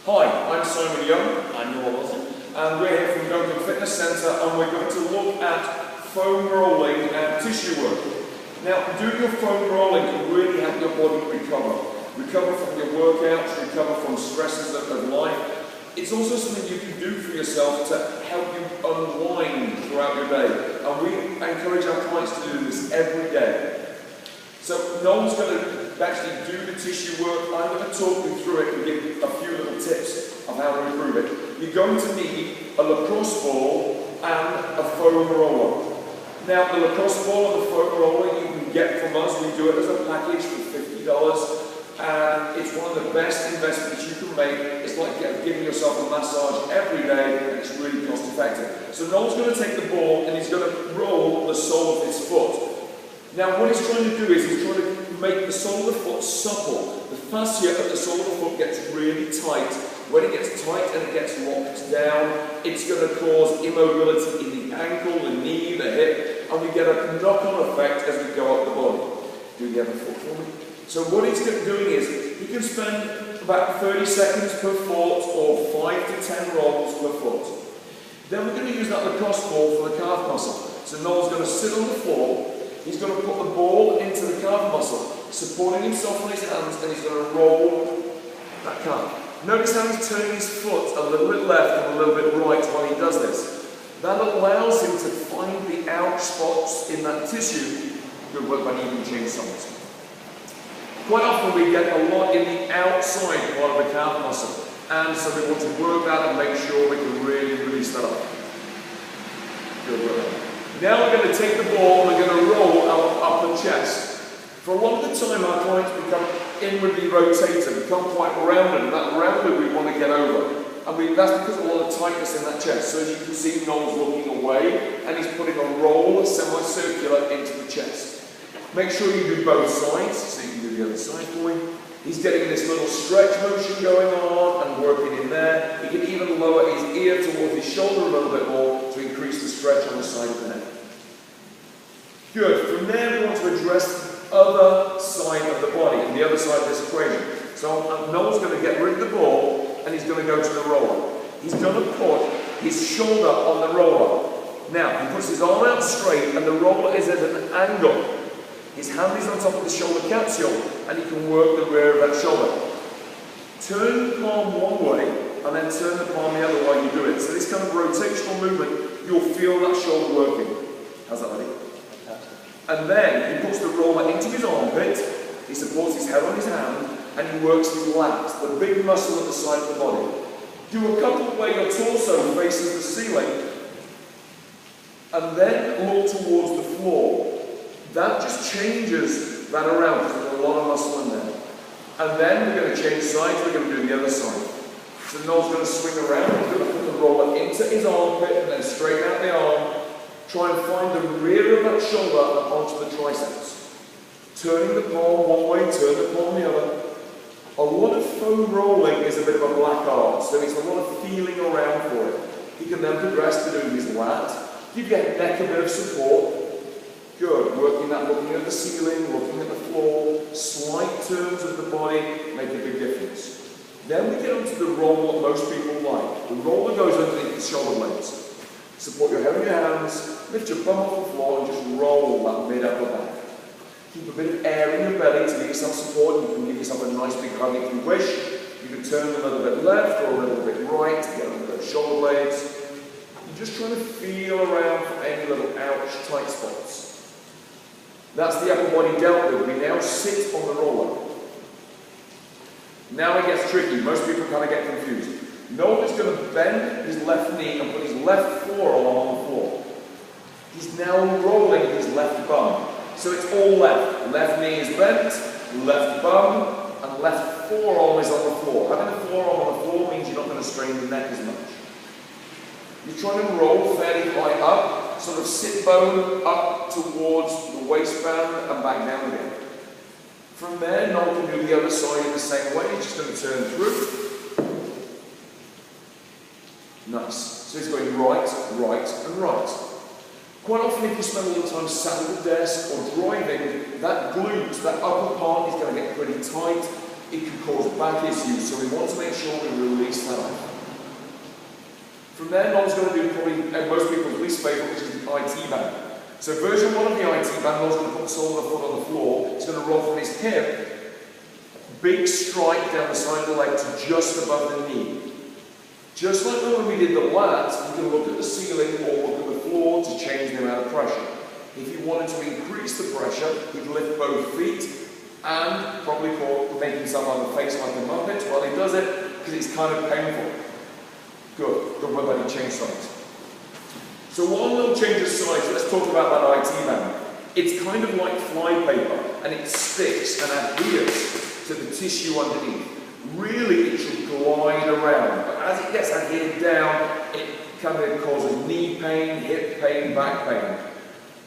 Hi, I'm Simon Young, I'm Noel Wilson, and we're here from Duncan Fitness Centre, and we're going to look at foam rolling and tissue work. Now, doing your foam rolling can really help your body recover from your workouts, recover from stresses of life. It's also something you can do for yourself to help you unwind throughout your day, and we encourage our clients to do this every day. So Noel's going to actually do the tissue work. I'm going to talk you through it and give a few little tips of how to improve it. You're going to need a lacrosse ball and a foam roller. Now, the lacrosse ball and the foam roller you can get from us. We do it as a package for $50, and it's one of the best investments you can make. It's like giving yourself a massage every day, and it's really cost effective. So Noel's going to take the ball and he's going to roll the sole of his foot. Now, what he's trying to do is he's trying to make the sole of the foot supple. The fascia of the sole of the foot gets really tight. When it gets tight and it gets locked down, it's going to cause immobility in the ankle, the knee, the hip, and we get a knock-on effect as we go up the body. Do the other foot for me. So what he's doing is, he can spend about 30 seconds per foot or 5 to 10 rolls per foot. Then we're going to use that lacrosse ball for the calf muscle. So Noel's going to sit on the floor. He's going to put the ball into the calf muscle, supporting himself on his hands, and he's going to roll that calf. Notice how he's turning his foot a little bit left and a little bit right while he does this. That allows him to find the ouch spots in that tissue. Good work, buddy, you can change sides. Quite often we get a lot in the outside part of the calf muscle, and so we want to work that and make sure we can really release that up. Good work. Now we're going to take the ball and we're going to roll our upper chest. For a lot of the time our clients become inwardly rotated, become quite rounded, and that rounded we want to get over. And that's because of a lot of tightness in that chest. So as you can see, Noel's looking away and he's putting a roll, semicircular, into the chest. Make sure you do both sides, so you can do the other side for me. He's getting this little stretch motion going on and working in there. He can even lower his ear towards his shoulder a little bit more to increase the stretch on the side of the neck. Good. From there we want to address the other side of the body, and the other side of this equation. So Noel's going to get rid of the ball and he's going to go to the roller. He's going to put his shoulder on the roller. Now, he puts his arm out straight and the roller is at an angle. His hand is on top of the shoulder capsule, and he can work the rear of that shoulder. Turn the palm one way, and then turn the palm the other while you do it. So this kind of rotational movement, you'll feel that shoulder working. How's that, buddy? And then he puts the roller into his armpit, he supports his head on his hand, and he works his lats, the big muscle at the side of the body. Do a couple where your torso faces the ceiling, and then look towards the floor. That just changes that around because there's a lot of muscle in there. And then we're going to change sides, we're going to do the other side. So Noel's going to swing around, he's going to put the roller into his armpit and then straighten out the arm. Try and find the rear of that shoulder and onto the triceps. Turning the palm one way, turn the palm the other. A lot of foam rolling is a bit of a black art, so it's a lot of feeling around for it. He can then progress to do his lat, give your neck a bit of support. Good, working that, looking at the ceiling, looking at the floor, slight turns of the body make a big difference. Then we get onto the roll that most people like. The roller goes underneath the shoulder blades. Support your head on your hands, lift your bum off the floor and just roll that mid-upper back. Keep a bit of air in your belly to give yourself support. You can give yourself a nice big hug if you wish. You can turn a little bit left or a little bit right to get under those shoulder blades. You're just trying to feel around for any little ouch, tight spots. That's the upper body dealt with. We now sit on the roller. Now it gets tricky. Most people kind of get confused. Noel is going to bend his left knee and put his left forearm on the floor. He's now rolling his left bum. So it's all left. Left knee is bent, left bum, and left forearm is on the floor. Having the forearm on the floor means you're not going to strain the neck as much. You're trying to roll fairly high up, sort of sit bone up towards the waistband and back down again. From there, Noel can do the other side in the same way. He's just going to turn through. Nice. So he's going right, right, and right. Quite often if you spend a lot of time sat at the desk or driving, that glute, that upper part is going to get pretty tight. it can cause back issues, so we want to make sure we release that off. From there, Noel's going to do probably most people's least favourite, which is the IT band. So version 1 of the IT band, Noel's going to put the sole of the foot on the floor. He's going to roll from his hip, big strike down the side of the leg to just above the knee. Just like when we did the lats, you can look at the ceiling or look at the floor to change the amount of pressure. If you wanted to increase the pressure, he'd lift both feet and probably make himself on the face like a muppet while he does it, because it's kind of painful. Good work, buddy, change sides. So while we'll change the sides, let's talk about that IT band. It's kind of like flypaper, and it sticks and adheres to the tissue underneath. Really, it should glide around, but as it gets adhered down, it kind of causes knee pain, hip pain, back pain.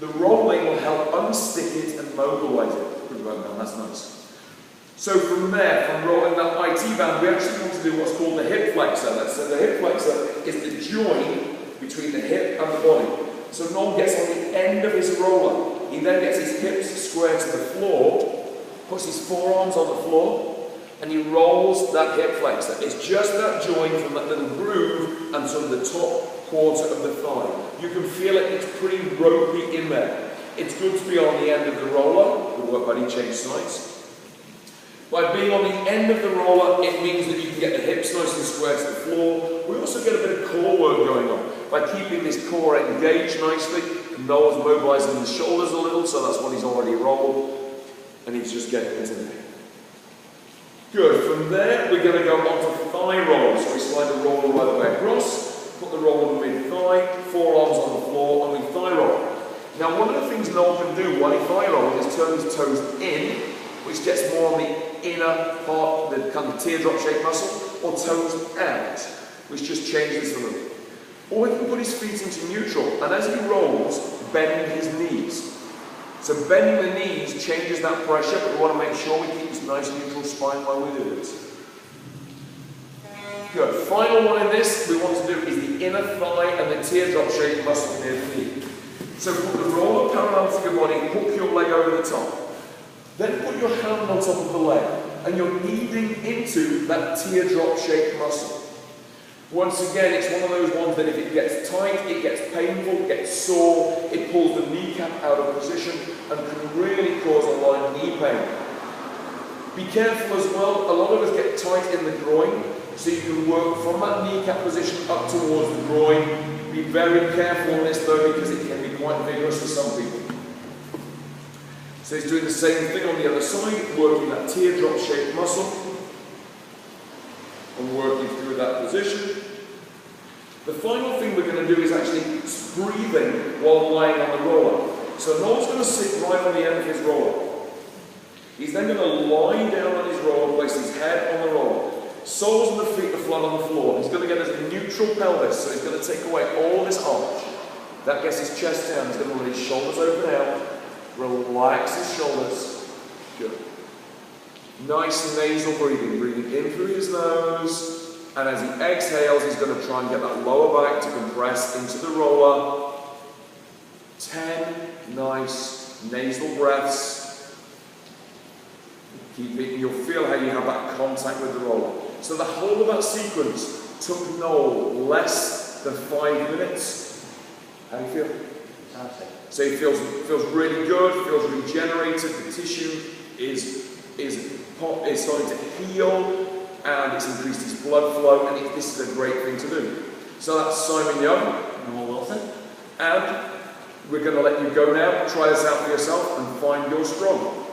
The rolling will help unstick it and mobilize it. Good work, man, that's nice. So from there, from rolling that IT band, we actually want to do what's called the hip flexor. So the hip flexor is the joint between the hip and the body. So Noel gets on the end of his roller. He then gets his hips square to the floor, puts his forearms on the floor, and he rolls that hip flexor. It's just that joint from that little groove and sort of the top quarter of the thigh. You can feel it, it's pretty ropey in there. It's good to be on the end of the roller. Good work, buddy, change sides. By being on the end of the roller, it means that you can get the hips nice and square to the floor. We also get a bit of core work going on. By keeping this core engaged nicely, Noel's mobilizing his shoulders a little, so that's what he's already rolled, and he's just getting into there. Good, from there we're going to go on to thigh rolls. So we slide the roller right the way across, put the roller mid-thigh, forearms on the floor, and we thigh roll. Now one of the things Noel can do while he thigh rolls is turn his toes in, which gets more on the inner part, the kind of teardrop shaped muscle, or toes out, which just changes a little. Or he can put his feet into neutral, and as he rolls, bend his knees. So bending the knees changes that pressure, but we want to make sure we keep this nice neutral spine while we do it. Good. Final one in this we want to do is the inner thigh and the teardrop shaped muscle near the knee. So put the roller parallel to your body, hook your leg over the top. Then put your hand on top of the leg, and you're kneading into that teardrop-shaped muscle. Once again, it's one of those ones that if it gets tight, it gets painful, it gets sore, it pulls the kneecap out of position, and can really cause a lot of knee pain. Be careful as well, a lot of us get tight in the groin, so you can work from that kneecap position up towards the groin. Be very careful on this though, because it can be quite vigorous for some people. So he's doing the same thing on the other side, working that teardrop-shaped muscle and working through that position. The final thing we're going to do is actually breathing while lying on the roller. So Noel's going to sit right on the end of his roller. He's then going to lie down on his roller, place his head on the roller. Soles of the feet are flat on the floor. He's going to get his neutral pelvis, so he's going to take away all this arch. That gets his chest down. He's going to let his shoulders open out. Relax his shoulders. Good. Nice nasal breathing. Breathing in through his nose. And as he exhales, he's going to try and get that lower back to compress into the roller. 10 nice nasal breaths. Keep it. You'll feel how you have that contact with the roller. So the whole of that sequence took Noel less than 5 minutes. How do you feel? Fantastic. So it feels really good, feels regenerated, the tissue is starting to heal, and it's increased its blood flow, and this is a great thing to do. So that's Simon Young. Noel Wilson. And we're going to let you go now, try this out for yourself, and find your strong.